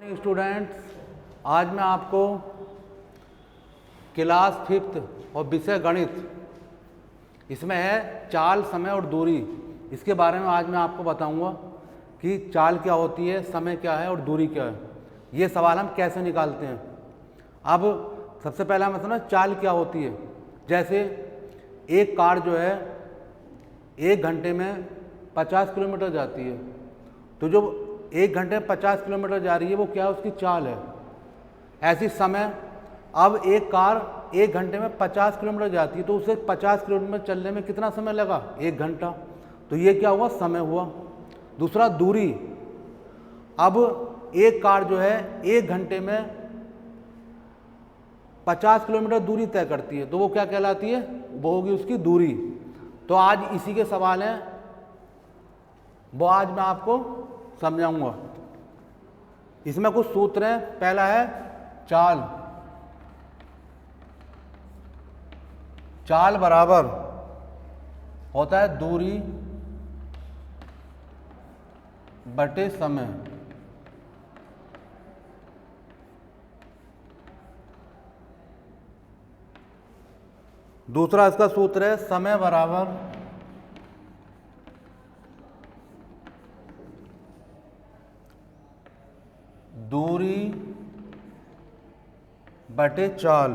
Students, आज मैं आपको क्लास 5th और विषय गणित इसमें है चाल, समय और दूरी। इसके बारे में आज मैं आपको बताऊंगा कि चाल क्या होती है, समय क्या है और दूरी क्या है। ये सवाल हम कैसे निकालते हैं। अब सबसे पहले हम समझना चाल क्या होती है। जैसे एक कार जो है 1 घंटे में 50 किलोमीटर जाती है, तो जो 1 घंटे में 50 किलोमीटर जा रही है वो क्या है, उसकी चाल है। ऐसी समय अब एक कार 1 घंटे में 50 किलोमीटर जाती है, तो उसे 50 किलोमीटर चलने में कितना समय लगा, 1 घंटा। तो ये क्या हुआ, समय हुआ। दूसरा दूरी। अब एक कार जो है 1 घंटे में 50 किलोमीटर दूरी तय करती है, तो वो क्या कहलाती है, वो होगी उसकी दूरी। तो आज इसी के सवाल हैं, वो आज मैं आपको समझाऊंगा। इसमें कुछ सूत्र हैं। पहला है चाल। चाल बराबर होता है दूरी बटे समय। दूसरा इसका सूत्र है समय बराबर दूरी बटे चाल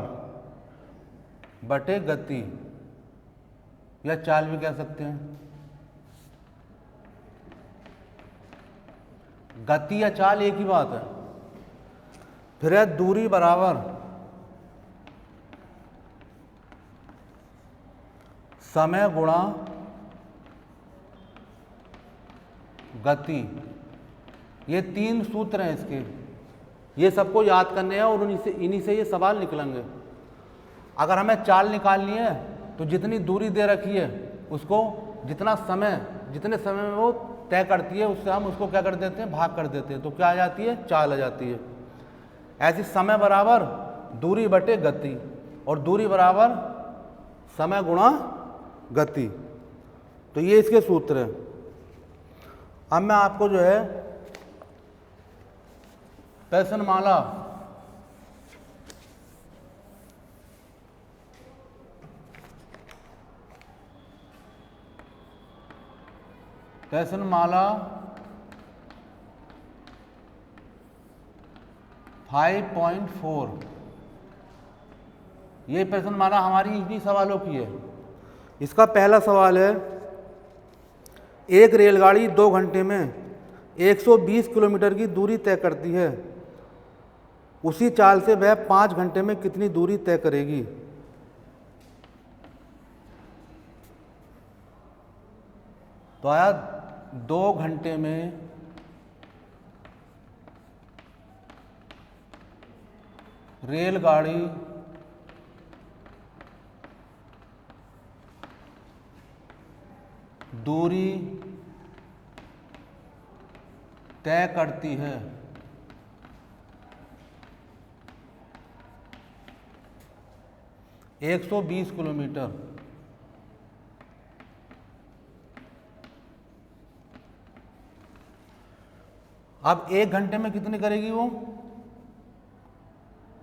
बटे गति, या चाल भी कह सकते हैं। गति या चाल एक ही बात है। फिर है दूरी बराबर समय गुणा गति। ये 3 सूत्र हैं इसके, ये सबको याद करने हैं और इन्हीं से ये सवाल निकलेंगे। अगर हमें चाल निकालनी है तो जितनी दूरी दे रखी है उसको जितने समय में वो तय करती है, उससे हम उसको क्या कर देते हैं, भाग कर देते हैं, तो क्या आ जाती है, चाल आ जाती है। ऐसी समय बराबर दूरी बटे गति, और दूरी बराबर समय गुणा गति। तो ये इसके सूत्र हैं। अब मैं आपको जो है प्रश्नमाला प्रश्नमाला 5.4, ये प्रश्नमाला हमारी इन्हीं सवालों की है। इसका पहला सवाल है, एक रेलगाड़ी 2 घंटे में 120 किलोमीटर की दूरी तय करती है, उसी चाल से वह 5 घंटे में कितनी दूरी तय करेगी। तो आया 2 घंटे में रेलगाड़ी दूरी तय करती है, एक 120 किलोमीटर। अब 1 घंटे में कितनी करेगी वो,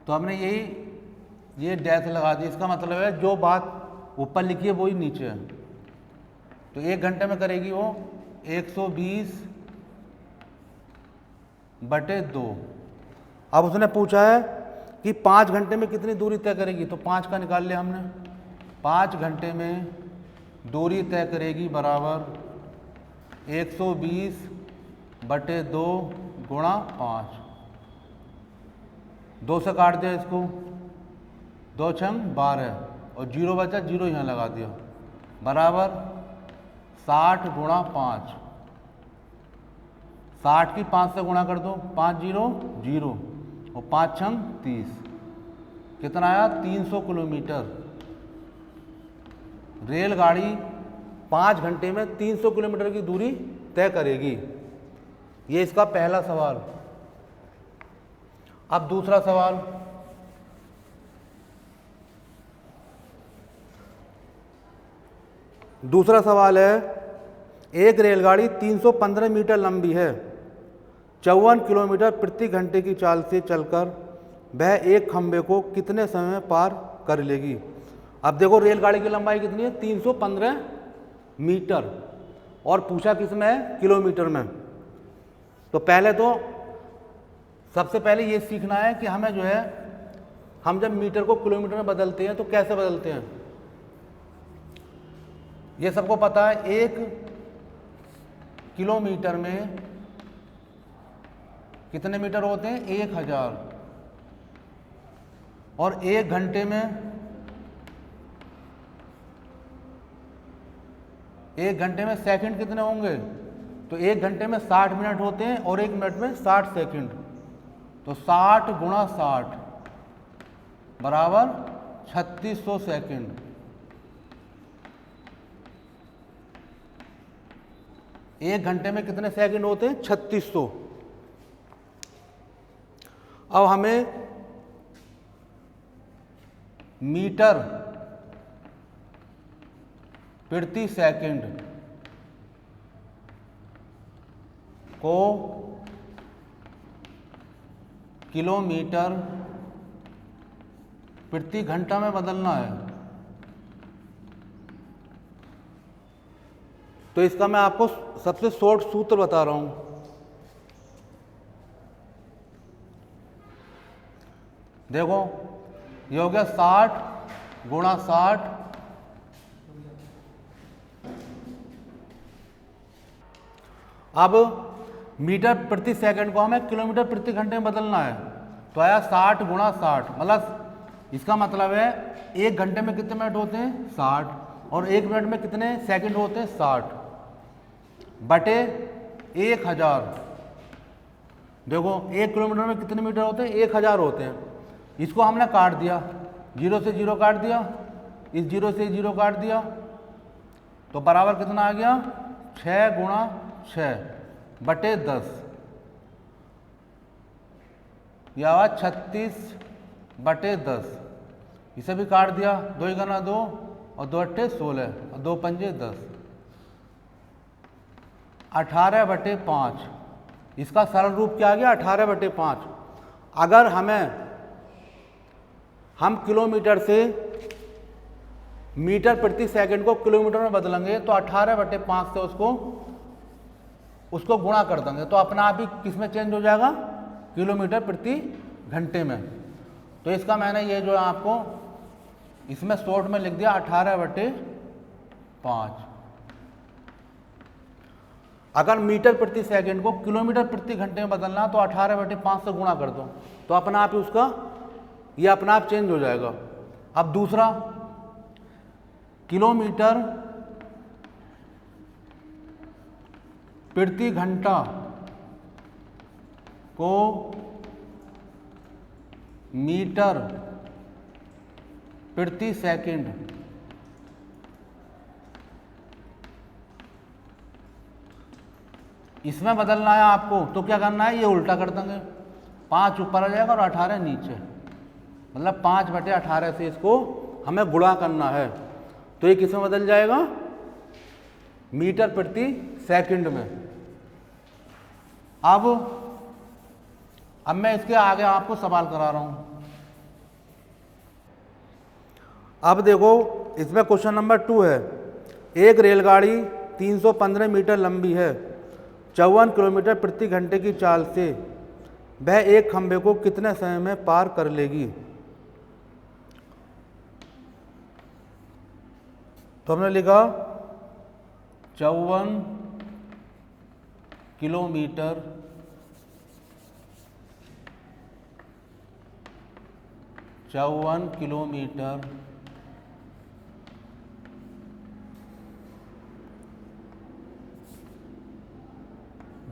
तो हमने ये डैश लगा दी। इसका मतलब है जो बात ऊपर लिखी है वही नीचे है। तो 1 घंटे में करेगी वो 120 बटे 2। अब उसने पूछा है कि 5 घंटे में कितनी दूरी तय करेगी, तो 5 का निकाल लिया हमने। 5 घंटे में दूरी तय करेगी बराबर 120 बटे 2 गुणा 5। 2 से काट दिया इसको, 2 छंग 12 और 0 बचा, 0 यहाँ लगा दिया, बराबर 60 गुणा 5। 60 की 5 से गुणा कर दो, 5 0 0 और 5 छंग 30, कितना आया, 300 किलोमीटर। रेलगाड़ी 5 घंटे में 300 किलोमीटर की दूरी तय करेगी। ये इसका पहला सवाल। अब दूसरा सवाल, दूसरा सवाल है, एक रेलगाड़ी 315 मीटर लंबी है, 54 किलोमीटर प्रति घंटे की चाल से चलकर वह एक खंभे को कितने समय में पार कर लेगी। अब देखो रेलगाड़ी की लंबाई कितनी है, 315 मीटर, और पूछा किस में है, किलोमीटर में। तो पहले तो सबसे पहले ये सीखना है कि हमें जो है, हम जब मीटर को किलोमीटर में बदलते हैं तो कैसे बदलते हैं। ये सबको पता है, 1 किलोमीटर में कितने मीटर होते हैं, 1000, और 1 घंटे में, 1 घंटे में सेकंड कितने होंगे, तो 1 घंटे में 60 मिनट होते हैं और 1 मिनट में 60 सेकंड। तो 60 गुणा 60 बराबर 3600 सेकंड। एक घंटे में कितने सेकंड होते हैं, 3600। अब हमें मीटर प्रति सेकंड को किलोमीटर प्रति घंटा में बदलना है। तो इसका मैं आपको सबसे शॉर्ट सूत्र बता रहा हूं। देखो, ये हो गया 60 गुणा 60, अब मीटर प्रति सेकंड को हमें किलोमीटर प्रति घंटे में बदलना है। तो आया 60 गुणा 60, मतलब इसका मतलब है 1 घंटे में कितने मिनट होते हैं, 60, और 1 मिनट में कितने सेकंड होते हैं, 60 बटे 1000। देखो 1 किलोमीटर में कितने मीटर होते हैं, 1000 होते हैं। इसको हमने काट दिया, 0 से 0 काट दिया, इस 0 से 0 काट दिया, तो बराबर कितना आ गया, 6 गुणा 6 बटे 10, यह आवा 36 बटे 10। इसे भी काट दिया, 2 गुना 2 और 2 अट्ठे 16 और 2 पंजे 10, 18 बटे 5। इसका सरल रूप क्या आ गया, 18 बटे 5। अगर हम किलोमीटर से मीटर प्रति सेकंड को किलोमीटर में बदलेंगे तो 18 बटे 5 से उसको गुणा कर देंगे, तो अपना आप ही किस में चेंज हो जाएगा, किलोमीटर प्रति घंटे में। तो इसका मैंने ये जो है आपको इसमें शॉर्ट में लिख दिया, 18 बटे 5। अगर मीटर प्रति सेकंड को किलोमीटर प्रति घंटे में बदलना तो 18 बटे 5 से गुणा कर दो, तो अपना आप ही उसका ये अपना आप चेंज हो जाएगा। अब दूसरा, किलोमीटर प्रति घंटा को मीटर प्रति सेकंड इसमें बदलना है आपको, तो क्या करना है, ये उल्टा कर देंगे, 5 ऊपर आ जाएगा और 18 नीचे, मतलब 5 बटे 18 से इसको हमें गुणा करना है। तो ये किस में बदल जाएगा, मीटर प्रति सेकंड में। अब मैं इसके आगे आपको सवाल करा रहा हूं। अब देखो, इसमें क्वेश्चन नंबर 2 है, एक रेलगाड़ी 315 मीटर लंबी है, 54 किलोमीटर प्रति घंटे की चाल से वह एक खंभे को कितने समय में पार कर लेगी। तो हमने लिखा 54 किलोमीटर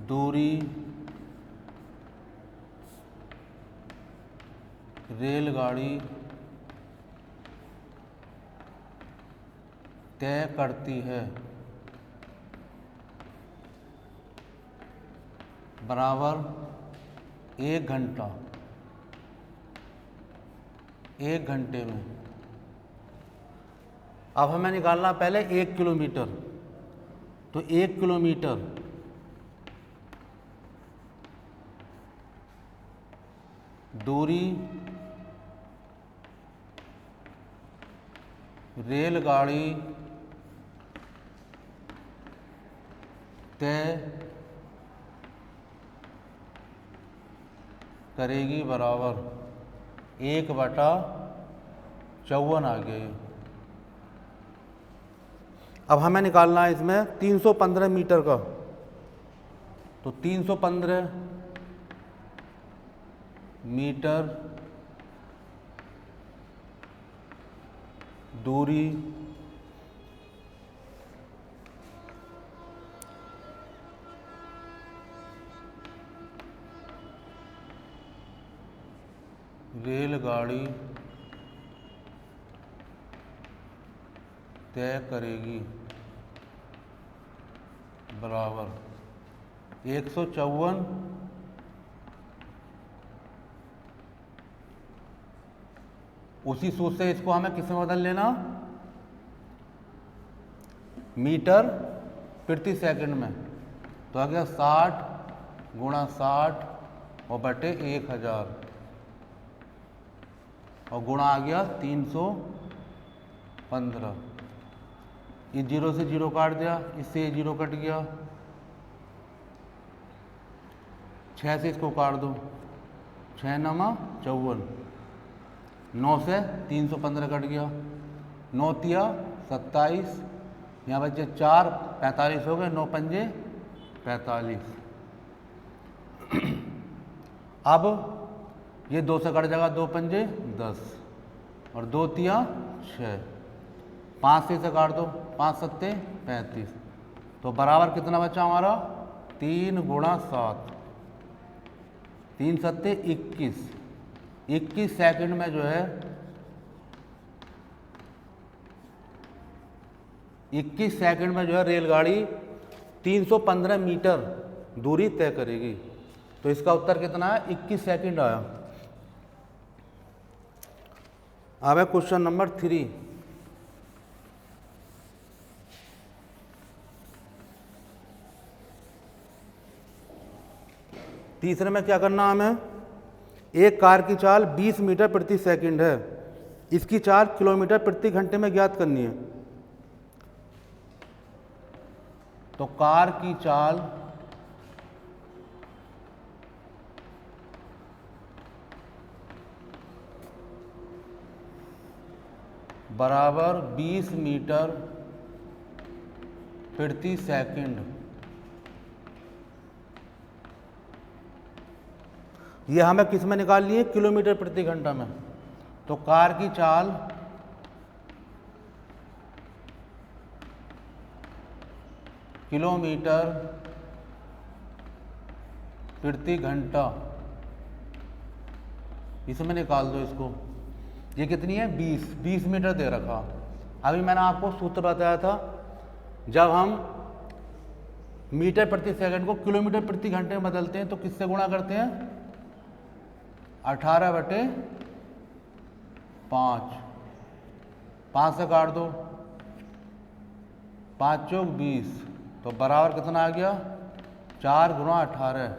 दूरी रेलगाड़ी तय करती है, बराबर 1 घंटा, 1 घंटे में। अब हमें निकालना पहले 1 किलोमीटर, तो 1 किलोमीटर दूरी रेलगाड़ी तय करेगी बराबर 1/54 आ गया ये। अब हमें निकालना है इसमें 315 मीटर का, तो 315 मीटर दूरी रेलगाड़ी तय करेगी बराबर 154 उसी सूत्र से इसको हमें किस में बदल लेना, मीटर प्रति सेकंड में। तो आ गया 60 गुणा 60 और बटे 1000 और गुणा आ गया 315। इस जीरो से जीरो काट दिया, इससे ये जीरो कट गया, 6 से इसको काट दो, 6 9 54, 9 से 315 कट गया, 9 तिया 27, यहाँ बचे 4 45 हो गए, 9 पंजे 45। अब ये 2 से कट जाएगा, 2 पंजे 10 और 2 तिया 6, 5 से काट दो, 5 सत्ते 35, तो बराबर कितना बचा हमारा 3 गुणा 7, 3 सत्ते 21, 21 सेकंड में जो है 21 सेकंड में जो है रेलगाड़ी 315 मीटर दूरी तय करेगी। तो इसका उत्तर कितना है, 21 सेकंड आया। अब है क्वेश्चन नंबर 3। तीसरे में क्या करना हमें, एक कार की चाल 20 मीटर प्रति सेकंड है, इसकी चाल किलोमीटर प्रति घंटे में ज्ञात करनी है। तो कार की चाल बराबर 20 मीटर प्रति सेकंड, ये हमें किस में निकालनी है, किलोमीटर प्रति घंटा में। तो कार की चाल किलोमीटर प्रति घंटा, इसमें निकाल दो इसको, ये कितनी है 20 मीटर दे रखा। अभी मैंने आपको सूत्र बताया था, जब हम मीटर प्रति सेकंड को किलोमीटर प्रति घंटे में बदलते हैं तो किससे गुणा करते हैं, 18/5, 5 से काट दो, 5 चौक 20, तो बराबर कितना आ गया 4 गुणा 18,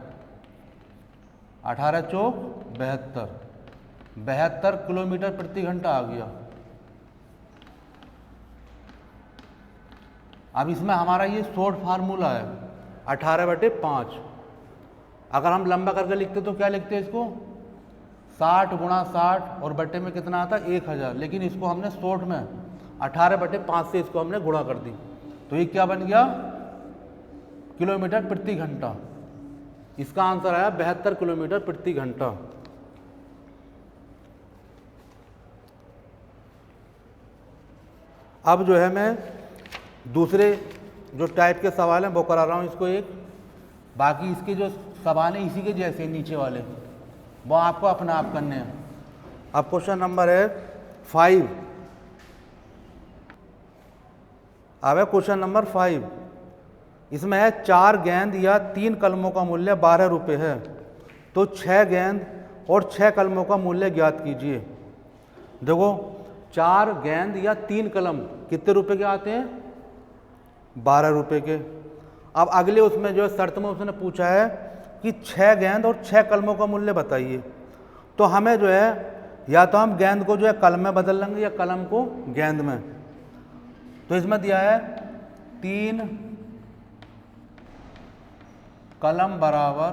18 चौक 72, 72 किलोमीटर प्रति घंटा आ गया। अब इसमें हमारा ये शॉर्ट फार्मूला है 18/5। अगर हम लंबा करके लिखते तो क्या लिखते हैं इसको, 60 गुणा 60 और बटे में कितना आता है 1000, लेकिन इसको हमने शॉर्ट में 18/5 से इसको हमने गुणा कर दी, तो ये क्या बन गया किलोमीटर प्रति घंटा। इसका आंसर आया 72 किलोमीटर प्रति घंटा। अब जो है मैं दूसरे जो टाइप के सवाल हैं वो करा रहा हूँ इसको एक, बाकी इसके जो सवाल हैं इसी के जैसे नीचे वाले वो आपको अपने आप करने हैं। अब क्वेश्चन नंबर है 5। अब है क्वेश्चन नंबर 5, इसमें है 4 गेंद या 3 कलमों का मूल्य 12 रुपये है, तो 6 गेंद और 6 कलमों का मूल्य ज्ञात कीजिए। देखो 4 गेंद या 3 कलम कितने रुपए के आते हैं, 12 रुपये के। अब अगले उसमें जो है शर्त में उसने पूछा है कि 6 गेंद और 6 कलमों का मूल्य बताइए। तो हमें जो है या तो हम गेंद को जो है कलम में बदल लेंगे या कलम को गेंद में। तो इसमें दिया है 3 कलम बराबर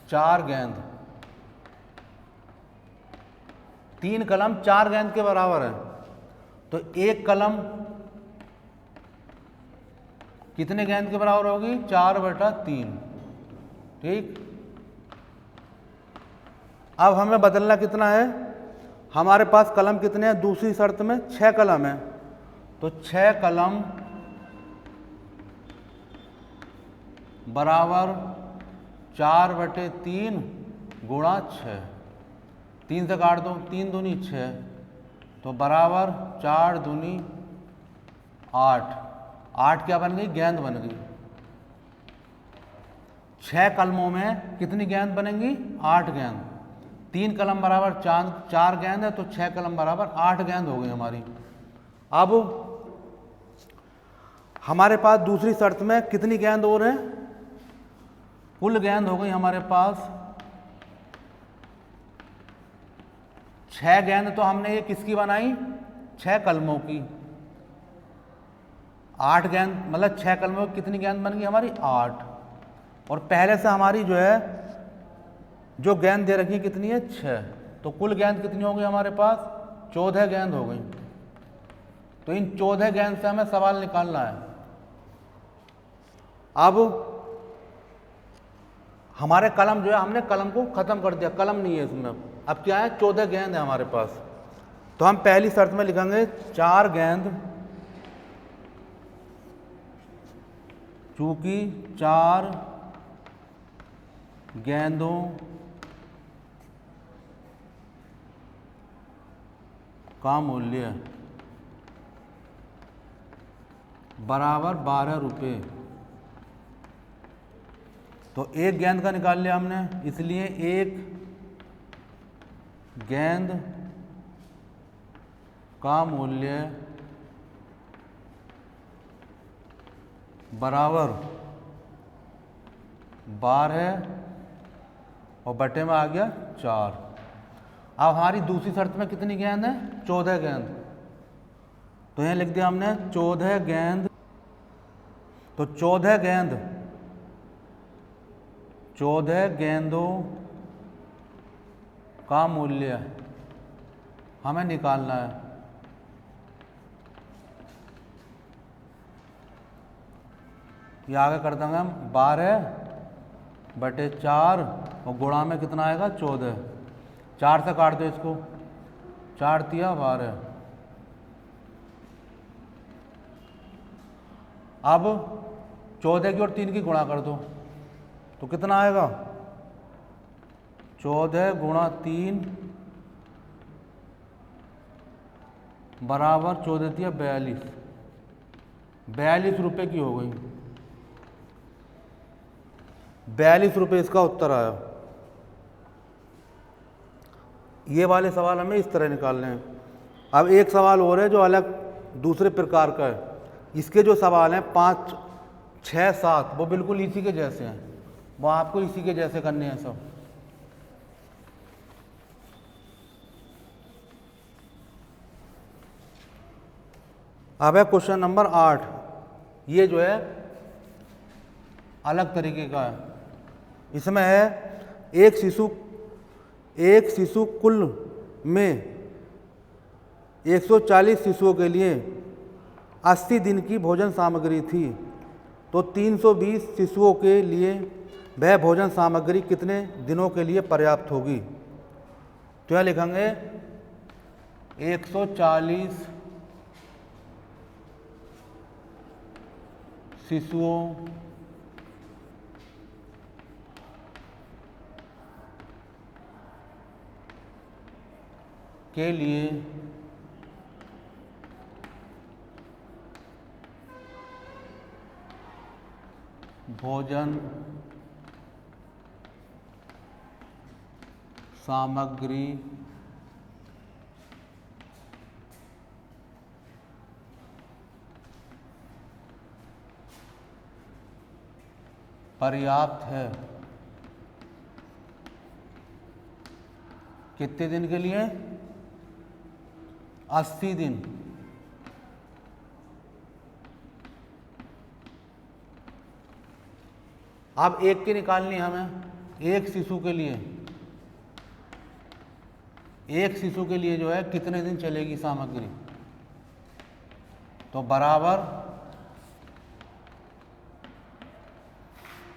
4 गेंद। 3 कलम 4 गेंद के बराबर है, तो एक कलम कितने गेंद के बराबर होगी? 4/3। ठीक, अब हमें बदलना कितना है? हमारे पास कलम कितने हैं? दूसरी शर्त में 6 कलम है, तो 6 कलम बराबर 4/3 गुणा 6। 3 से काट दो, 3 दूनी 6, तो बराबर 4 दूनी 8। 8 क्या बन गई? गेंद बन गई। 6 कलमों में कितनी गेंद बनेंगी? 8 गेंद। 3 कलम बराबर 4 गेंद है, तो 6 कलम बराबर 8 गेंद हो गई हमारी। अब हमारे पास दूसरी शर्त में कितनी गेंद और है? कुल गेंद हो गई हमारे पास 6 गेंद। तो हमने ये किसकी बनाई? 6 कलमों की। 8 गेंद मतलब 6 कलमों की कितनी गेंद बन गई हमारी? 8। और पहले से हमारी जो है जो गेंद दे रखी है कितनी है? 6। तो कुल गेंद कितनी हो गई हमारे पास? 14 गेंद हो गई। तो इन 14 गेंद से हमें सवाल निकालना है। अब हमारे कलम जो है, हमने कलम को खत्म कर दिया, कलम नहीं है इसमें। अब क्या है? 14 गेंद है हमारे पास। तो हम पहली शर्त में लिखेंगे 4 गेंद, चूंकि 4 गेंदों का मूल्य बराबर 12 रुपये। तो एक गेंद का निकाल लिया हमने, इसलिए एक गेंद का मूल्य बराबर 12 और बटे में आ गया 4। अब हमारी दूसरी शर्त में कितनी गेंद है? 14 गेंद। तो यहाँ लिख दिया हमने 14 गेंद। तो 14 गेंदों का मूल्य हमें निकालना है। ये आगे कर देंगे हम 12/4 और गुणा में कितना आएगा? 14। 4 से काट दो इसको, 4 तिया 12। अब 14 की और 3 की गुणा कर दो, तो कितना आएगा? 14 गुणा 3 बराबर 14 तिया 42। 42 रुपये की हो गई। 42 रुपये इसका उत्तर आया। ये वाले सवाल हमें इस तरह निकालने हैं। अब एक सवाल और है जो अलग दूसरे प्रकार का है। इसके जो सवाल हैं 5, 6, 7 वो बिल्कुल इसी के जैसे हैं, वो आपको इसी के जैसे करने हैं सब। अब है क्वेश्चन नंबर 8। ये जो है अलग तरीके का है। इसमें है एक शिशु कुल में 140 शिशुओं के लिए 80 दिन की भोजन सामग्री थी, तो 320 शिशुओं के लिए वह भोजन सामग्री कितने दिनों के लिए पर्याप्त होगी? तो यहाँ लिखेंगे 140 शिशुओं के लिए भोजन सामग्री पर्याप्त है। कितने दिन के लिए? 80 दिन। अब एक की निकालनी है हमें। एक शिशु के लिए, एक शिशु के लिए जो है कितने दिन चलेगी सामग्री? तो बराबर,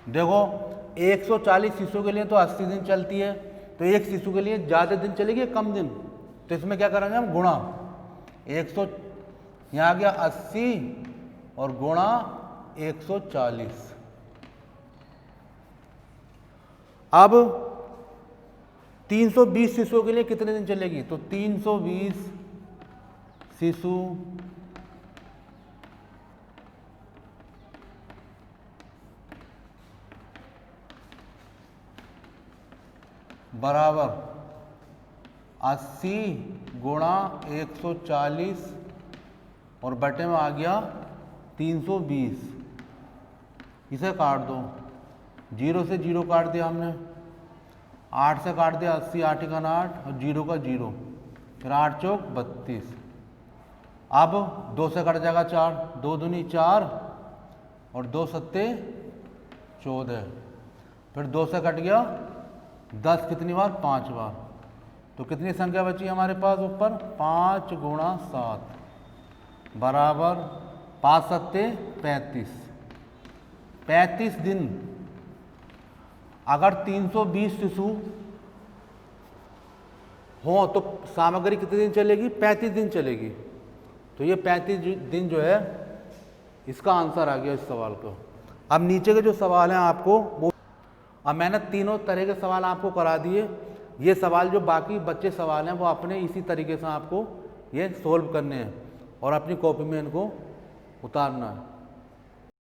देखो 140 शिशु के लिए तो 80 दिन चलती है, तो एक शिशु के लिए ज़्यादा दिन चलेगी या कम दिन? तो इसमें क्या करेंगे हम? गुणा 100, यहाँ आ गया 80 और गुणा 140। अब 320 शिशुओं के लिए कितने दिन चलेगी? तो 320 शिशु बराबर 80 गुणा 140 और बटे में आ गया 320। इसे काट दो, 0 से 0 काट दिया हमने, 8 से काट दिया 80, 8 का 8 और 0 का 0, फिर 8 चौक 32। अब 2 से कट जाएगा 4, 2 दूनी 4 और 2 सत्ते 14, फिर 2 से कट गया 10 कितनी बार? 5 बार। तो कितनी संख्या बची हमारे पास ऊपर? 5 गुणा 7 बराबर 5 सत्ते 35। 35 दिन। अगर 320 शिशु हो तो सामग्री कितने दिन चलेगी? 35 दिन चलेगी। तो ये 35 दिन जो है इसका आंसर आ गया इस सवाल का। अब नीचे के जो सवाल हैं आपको वो, अब मैंने तीनों तरह के सवाल आपको करा दिए। ये सवाल जो बाकी बच्चे सवाल हैं वो अपने इसी तरीके से आपको ये सोल्व करने हैं और अपनी कॉपी में इनको उतारना है।